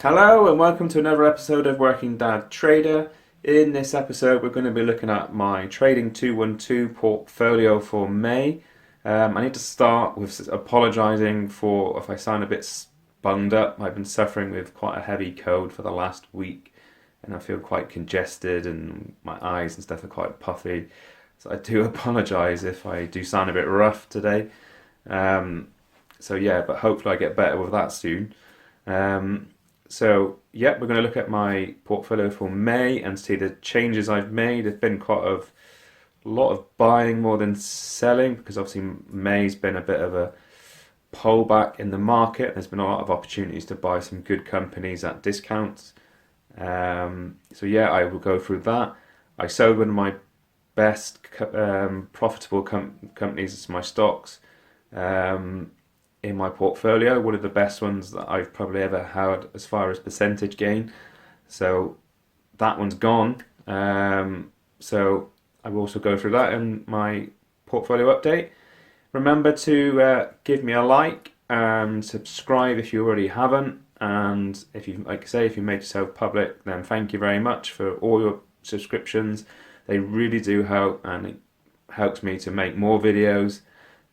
Hello and welcome to another episode of Working Dad Trader. In this episode, we're going to be looking at my Trading 212 portfolio for May. I need to start with apologising for if I sound a bit bunged up. I've been suffering with quite a heavy cold for the last week and I feel quite congested and my eyes and stuff are quite puffy. So I do apologise if I do sound a bit rough today. But hopefully I get better with that soon. We're going to look at my portfolio for May and see the changes I've made. There's been quite a lot of buying more than selling because obviously May's been a bit of a pullback in the market. There's been a lot of opportunities to buy some good companies at discounts. I will go through that. I sold one of my best profitable companies as my stocks. In my portfolio, one of the best ones that I've probably ever had as far as percentage gain. So that one's gone. So I will also go through that in my portfolio update. Remember to give me a like and subscribe if you already haven't. And if you, like I say, if you made yourself public, then thank you very much for all your subscriptions. They really do help, and it helps me to make more videos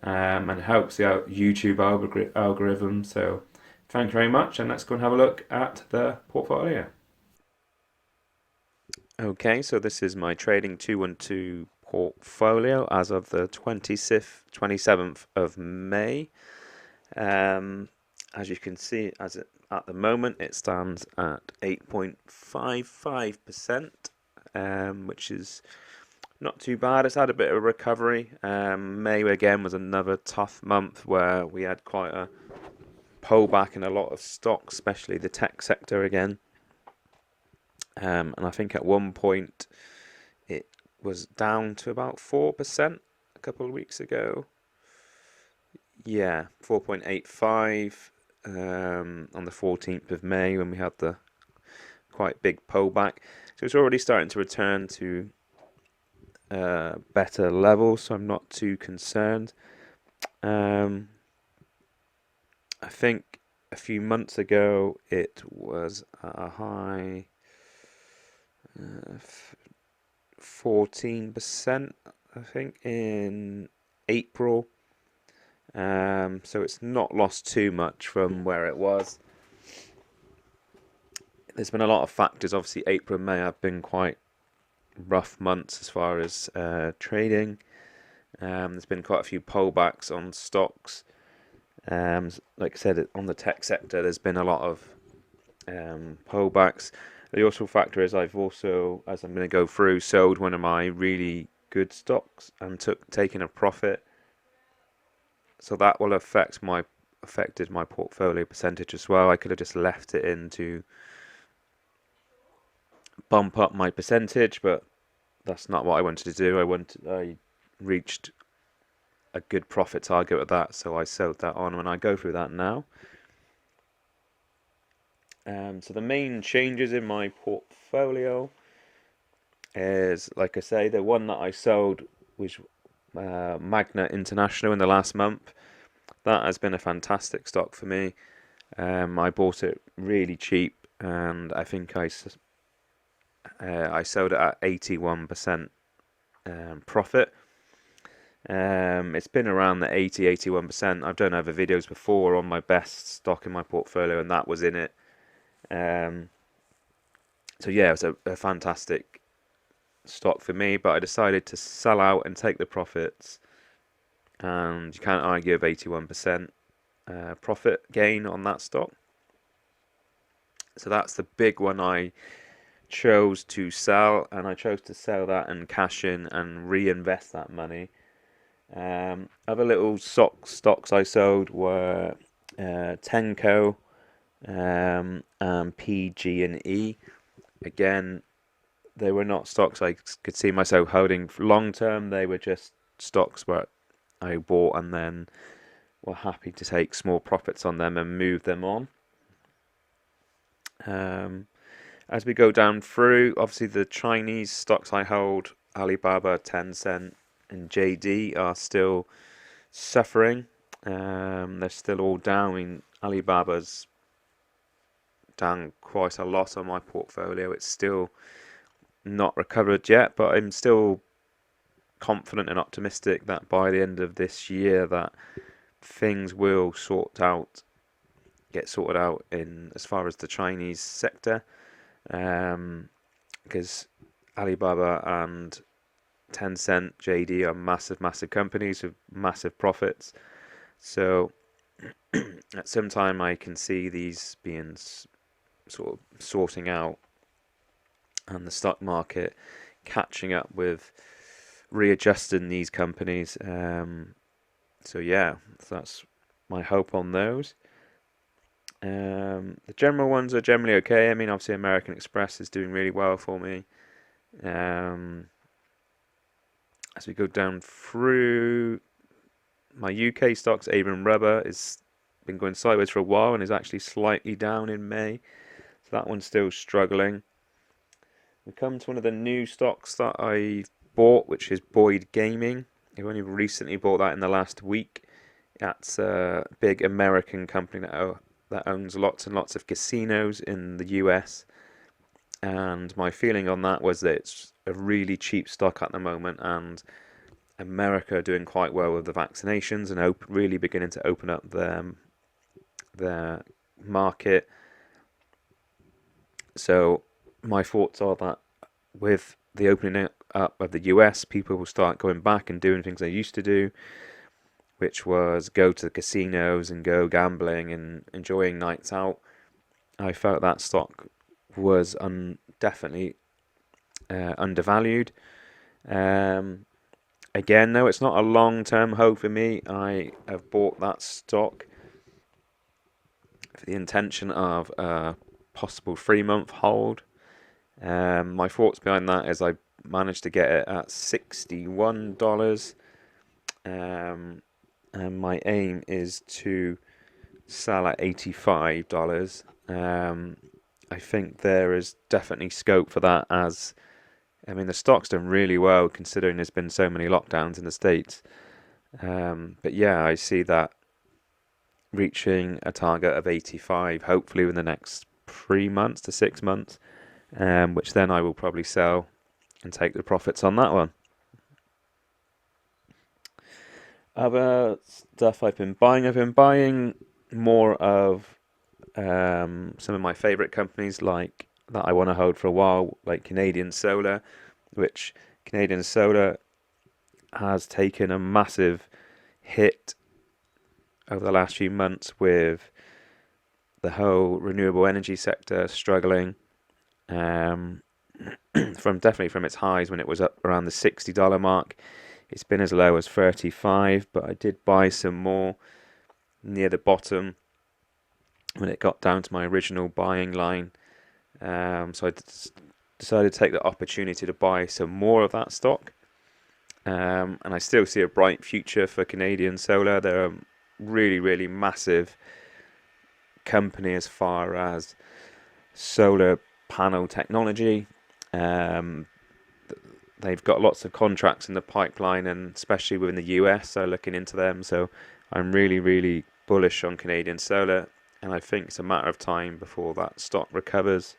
and helps the YouTube algorithm. So thank you very much, and let's go and have a look at the portfolio. Okay, so this is my Trading 212 portfolio as of the 27th of May. As you can see, at the moment, it stands at 8.55%, which is not too bad. It's had a bit of a recovery. May again was another tough month where we had quite a pullback in a lot of stocks, especially the tech sector again. And I think at one point it was down to about 4% a couple of weeks ago. Yeah, 4.85 on the 14th of May when we had the quite big pullback. So it's already starting to return to better levels, so I'm not too concerned. I think a few months ago it was at a high 14%, I think, in April. So it's not lost too much from where it was. There's been a lot of factors. Obviously, April and May have been quite rough months as far as trading. There's been quite a few pullbacks on stocks. Like I said, on the tech sector, there's been a lot of pullbacks. The also factor is I've also, as I'm going to go through, sold one of my really good stocks and taken a profit. So that will affected my portfolio percentage as well. I could have just left it in to bump up my percentage, but that's not what I wanted to do. I reached a good profit target with that, so I sold that on, and I go through that now. So the main changes in my portfolio is, like I say, the one that I sold was Magna International in the last month. That has been a fantastic stock for me. I bought it really cheap, and I think I sold it at 81% profit. It's been around the 81%. I've done other videos before on my best stock in my portfolio, and that was in it. It was a fantastic stock for me, but I decided to sell out and take the profits. And you can't argue with 81% profit gain on that stock. So that's the big one I chose to sell, and I chose to sell that and cash in and reinvest that money. Other little stocks I sold were Tenco and PG&E. Again, they were not stocks I could see myself holding for long term. They were just stocks where I bought and then were happy to take small profits on them and move them on. As we go down through, obviously the Chinese stocks I hold, Alibaba, Tencent, and JD, are still suffering. They're still all down. I mean, Alibaba's down quite a lot on my portfolio. It's still not recovered yet, but I'm still confident and optimistic that by the end of this year that things will get sorted out in as far as the Chinese sector, because Alibaba and Tencent, JD are massive companies with massive profits. So at some time I can see these being sort of sorting out, and the stock market catching up with readjusting these companies. So yeah, that's my hope on those. The general ones are generally okay. I mean, obviously American Express is doing really well for me. As we go down through my UK stocks, Avon Rubber has been going sideways for a while and is actually slightly down in May. So that one's still struggling. We come to one of the new stocks that I bought, which is Boyd Gaming. I've only recently bought that in the last week. That's a big American company that owns lots and lots of casinos in the US. And my feeling on that was that it's a really cheap stock at the moment, and America are doing quite well with the vaccinations and really beginning to open up their market. So my thoughts are that with the opening up of the US, people will start going back and doing things they used to do, which was go to the casinos and go gambling and enjoying nights out. I felt that stock was definitely undervalued. Again, though, it's not a long-term hope for me. I have bought that stock for the intention of a possible 3-month hold. My thoughts behind that is I managed to get it at $61, and my aim is to sell at $85. I think there is definitely scope for that, as I mean the stock's done really well considering there's been so many lockdowns in the States. But yeah, I see that reaching a target of 85 hopefully within the next 3 months to 6 months, which then I will probably sell and take the profits on that one. Other stuff I've been buying more of some of my favourite companies like that I want to hold for a while, like Canadian Solar, which Canadian Solar has taken a massive hit over the last few months with the whole renewable energy sector struggling, definitely from its highs when it was up around the $60 mark. It's been as low as 35, but I did buy some more near the bottom when it got down to my original buying line. So I decided to take the opportunity to buy some more of that stock. And I still see a bright future for Canadian Solar. They're a really massive company as far as solar panel technology. They've got lots of contracts in the pipeline, and especially within the US, so looking into them. So I'm really bullish on Canadian Solar, and I think it's a matter of time before that stock recovers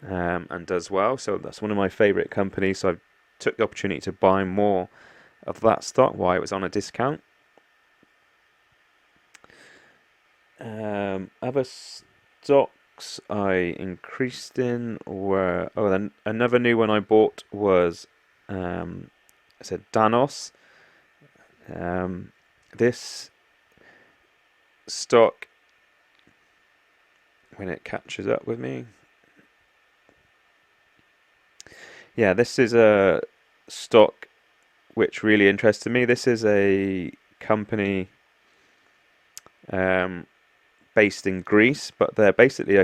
and does well. So that's one of my favourite companies. So I took the opportunity to buy more of that stock while it was on a discount. Other stocks I increased in were then another new one I bought was Danos. This stock, when it catches up with me, yeah, this is a stock which really interested me. This is a company based in Greece, but they're basically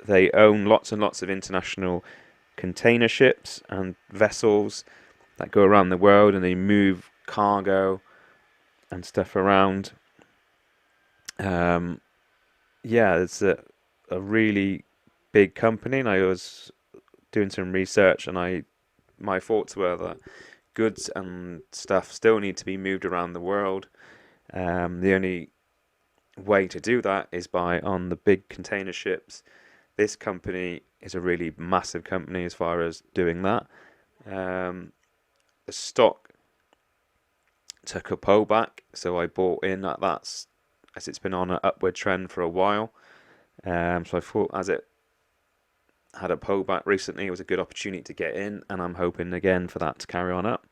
they own lots and lots of international container ships and vessels that go around the world, and they move cargo and stuff around. Yeah, it's a really big company, and I was doing some research, and my thoughts were that goods and stuff still need to be moved around the world. The only way to do that is by on the big container ships. This company is a really massive company as far as doing that. The stock took a pullback, so I bought in at that as it's been on an upward trend for a while. So I thought as it had a pullback recently, it was a good opportunity to get in, and I'm hoping again for that to carry on up.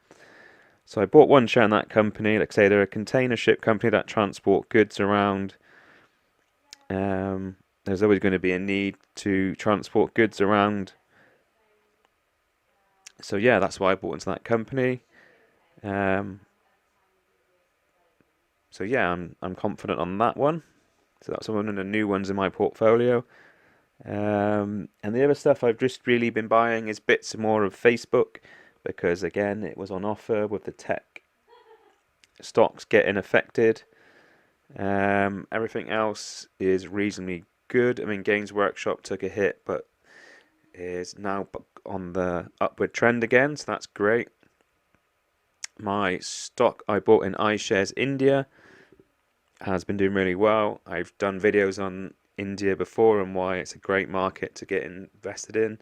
So I bought one share in that company. Like I say, they're a container ship company that transport goods around. There's always going to be a need to transport goods around. So yeah, that's why I bought into that company. So yeah, I'm confident on that one. So that's one of the new ones in my portfolio. And the other stuff I've just really been buying is bits more of Facebook, because again it was on offer with the tech stocks getting affected. Everything else is reasonably good. I mean, Games Workshop took a hit, but is now on the upward trend again, so that's great. My stock I bought in Ishares India has been doing really well. I've done videos on India before and why it's a great market to get invested in.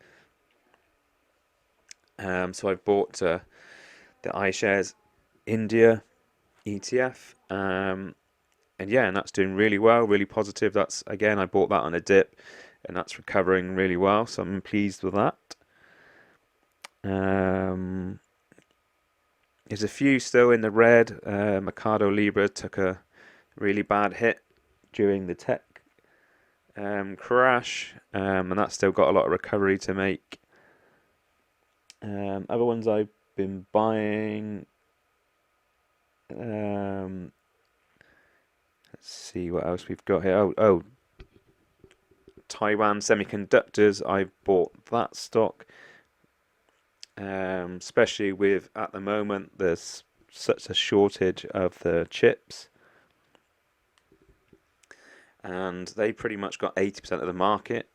So I've bought the Ishares India ETF, and yeah, and that's doing really well, really positive. That's again, I bought that on a dip, and that's recovering really well, so I'm pleased with that. There's a few still in the red. Mercado Libre took a really bad hit during the tech crash, and that's still got a lot of recovery to make. Other ones I've been buying. Let's see what else we've got here. Oh, Taiwan Semiconductors. I bought that stock, especially with at the moment there's such a shortage of the chips, and they pretty much got 80% of the market.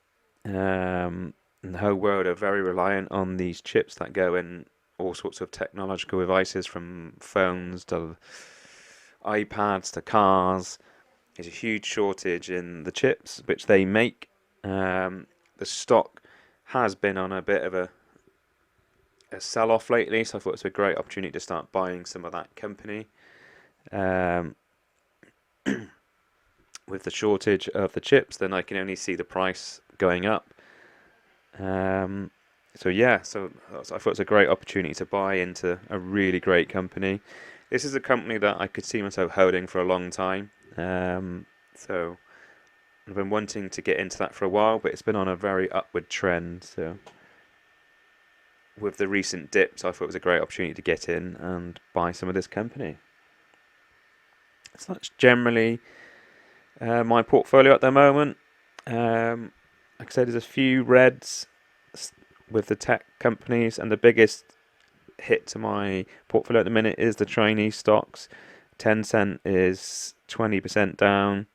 And the whole world are very reliant on these chips that go in all sorts of technological devices, from phones to iPads to cars. There's a huge shortage in the chips which they make. The stock has been on a bit of a sell-off lately, so I thought it was a great opportunity to start buying some of that company. With the shortage of the chips, then I can only see the price going up. So yeah, so I thought it was a great opportunity to buy into a really great company. This is a company that I could see myself holding for a long time. So I've been wanting to get into that for a while, but it's been on a very upward trend. So with the recent dips, I thought it was a great opportunity to get in and buy some of this company. So that's generally my portfolio at the moment. Like I said, there's a few reds with the tech companies, and the biggest hit to my portfolio at the minute is the Chinese stocks. Tencent is 20% down.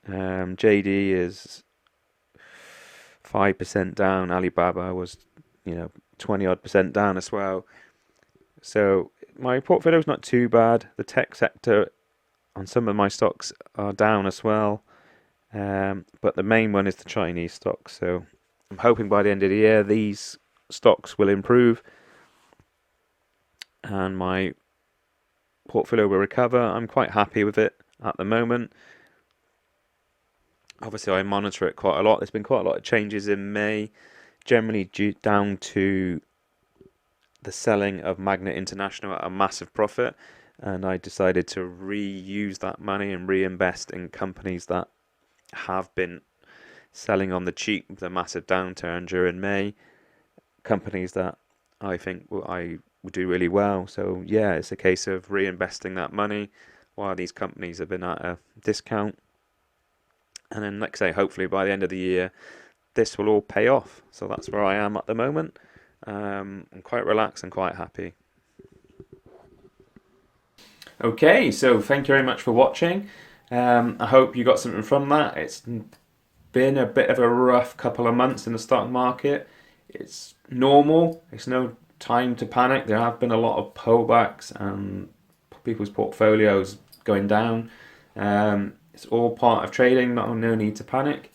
JD is 5% down. Alibaba was, 20 odd percent down as well. So my portfolio is not too bad. The tech sector on some of my stocks are down as well. But the main one is the Chinese stocks. So I'm hoping by the end of the year these stocks will improve and my portfolio will recover. I'm quite happy with it at the moment. Obviously, I monitor it quite a lot. There's been quite a lot of changes in May, generally due down to the selling of Magnet International at a massive profit, and I decided to reuse that money and reinvest in companies that have been selling on the cheap with a massive downturn during May, companies that I think I will do really well. So yeah, it's a case of reinvesting that money while these companies have been at a discount. And then, like I say, hopefully by the end of the year, this will all pay off. So that's where I am at the moment. I'm quite relaxed and quite happy. Okay, so thank you very much for watching. I hope you got something from that. It's been a bit of a rough couple of months in the stock market. It's normal. It's no time to panic. There have been a lot of pullbacks and people's portfolios going down. It's all part of trading, no need to panic.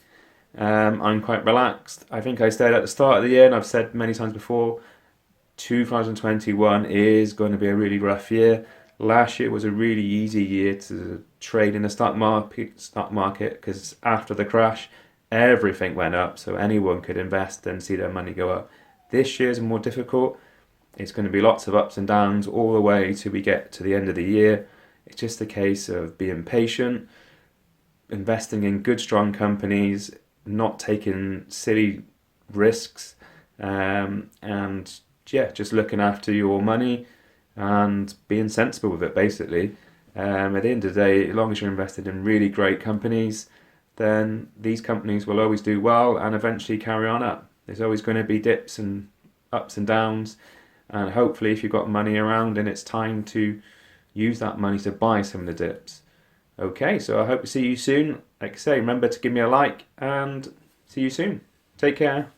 I'm quite relaxed. I think I said at the start of the year, and I've said many times before, 2021 is going to be a really rough year. Last year was a really easy year to trade in the stock market because after the crash, everything went up, so anyone could invest and see their money go up. This year is more difficult. It's going to be lots of ups and downs all the way till we get to the end of the year. It's just a case of being patient, investing in good, strong companies, not taking silly risks, and yeah, just looking after your money and being sensible with it, basically. At the end of the day, as long as you're invested in really great companies, then these companies will always do well and eventually carry on up. There's always going to be dips and ups and downs, and hopefully, if you've got money around and it's time to use that money to buy some of the dips. Okay, so I hope to see you soon. Like I say, remember to give me a like and see you soon. Take care.